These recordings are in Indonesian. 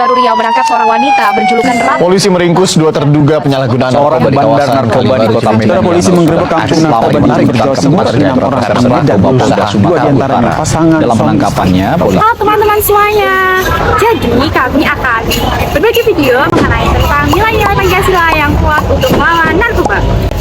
Baru Riau menangkap seorang wanita berjulukan Ratu. Polisi meringkus 2 terduga penyalahgunaan Seorang bandar narkoba di Kota Medan. Polisi menggerebek kampung narkoba di Jember, Jawa Timur. 6 orang tertangkap dan berusaha 2 diantaranya pasangan. Dalam penangkapannya, Halo teman-teman semuanya. Jadi kami akan berbagi video mengenai tentang nilai-nilai Pancasila yang kuat untuk melawan narkoba.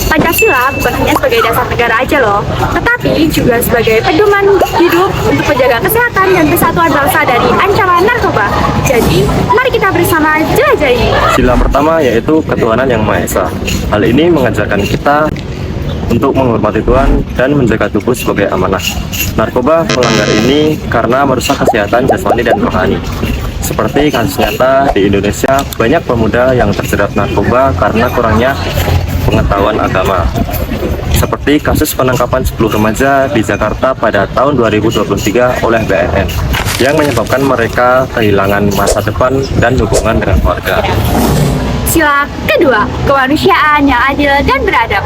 Pancasila bukan hanya sebagai dasar negara aja loh, tetapi juga sebagai pedoman hidup untuk menjaga kesehatan dan kesatuan bangsa dari ancaman narkoba. Jadi, mari kita bersama jelajahi. Sila pertama yaitu ketuhanan yang Maha Esa. Hal ini mengajarkan kita untuk menghormati Tuhan dan menjaga tubuh sebagai amanah. Narkoba melanggar ini karena merusak kesehatan jasmani dan rohani. Seperti kasus nyata di Indonesia, banyak pemuda yang terjerat narkoba karena kurangnya pengetahuan agama. Seperti kasus penangkapan 10 remaja di Jakarta pada tahun 2023 oleh BNN, yang menyebabkan mereka kehilangan masa depan dan hubungan dengan keluarga. Sila kedua, kemanusiaan yang adil dan beradab.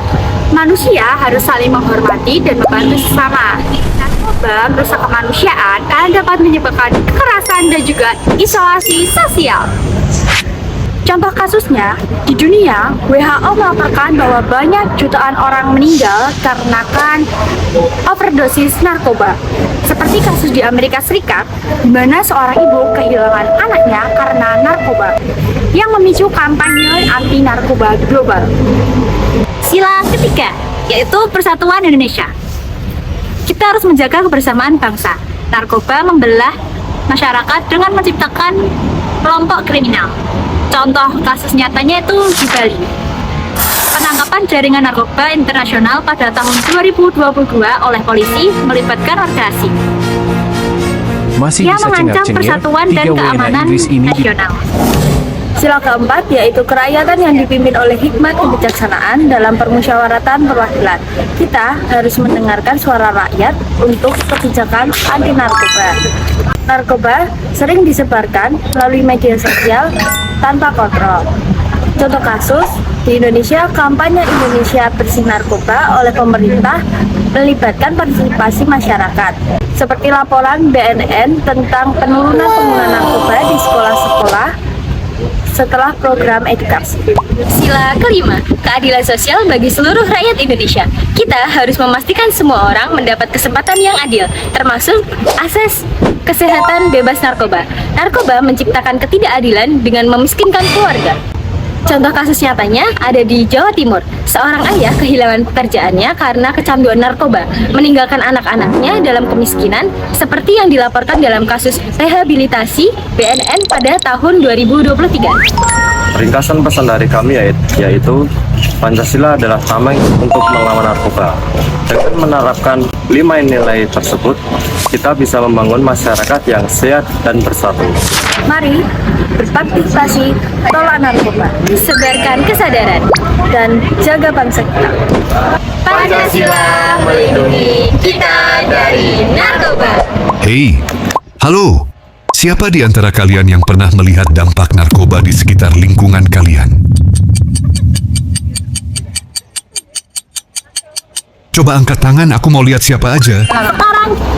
Manusia harus saling menghormati dan membantu sesama. Narkoba merusak kemanusiaan karena dapat menyebabkan kekerasan dan juga isolasi sosial. Contoh kasusnya, di dunia, WHO melaporkan bahwa banyak jutaan orang meninggal karena overdosis narkoba. Seperti kasus di Amerika Serikat, di mana seorang ibu kehilangan anaknya karena narkoba, yang memicu kampanye anti-narkoba global. Sila ketiga, yaitu Persatuan Indonesia. Kita harus menjaga kebersamaan bangsa. Narkoba membelah masyarakat dengan menciptakan kelompok kriminal. Contoh kasus nyatanya itu di Bali. Penangkapan jaringan narkoba internasional pada tahun 2022 oleh polisi melibatkan warga asing yang mengancam persatuan dan keamanan nasional. Sila keempat yaitu kerakyatan yang dipimpin oleh hikmat kebijaksanaan dalam permusyawaratan perwakilan. Kita harus mendengarkan suara rakyat untuk kebijakan anti narkoba. Narkoba sering disebarkan melalui media sosial tanpa kontrol. Contoh kasus, di Indonesia, kampanye Indonesia Bersih Narkoba oleh pemerintah melibatkan partisipasi masyarakat, seperti laporan BNN tentang penurunan penggunaan narkoba di sekolah-sekolah setelah program edukasi. Sila kelima, keadilan sosial bagi seluruh rakyat Indonesia. Kita harus memastikan semua orang mendapat kesempatan yang adil, termasuk akses kesehatan bebas narkoba. Narkoba menciptakan ketidakadilan dengan memiskinkan keluarga. Contoh kasus nyatanya ada di Jawa Timur. Seorang ayah kehilangan pekerjaannya karena kecanduan narkoba, meninggalkan anak-anaknya dalam kemiskinan, seperti yang dilaporkan dalam kasus rehabilitasi BNN pada tahun 2023. Ringkasan pesan dari kami yaitu Pancasila adalah tameng untuk melawan narkoba. Dengan menerapkan 5 nilai tersebut, kita bisa membangun masyarakat yang sehat dan bersatu. Mari berpartisipasi tolak narkoba, sebarkan kesadaran, dan jaga bangsa kita. Pancasila melindungi kita dari narkoba. Hei, halo. Siapa di antara kalian yang pernah melihat dampak narkoba di sekitar lingkungan kalian? Coba angkat tangan, aku mau lihat siapa aja.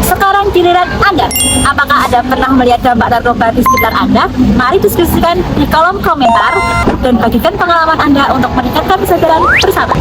Sekarang giliran Anda. Apakah Anda pernah melihat dampak narkoba di sekitar Anda? Mari diskusikan di kolom komentar dan bagikan pengalaman Anda untuk meningkatkan kesadaran bersama.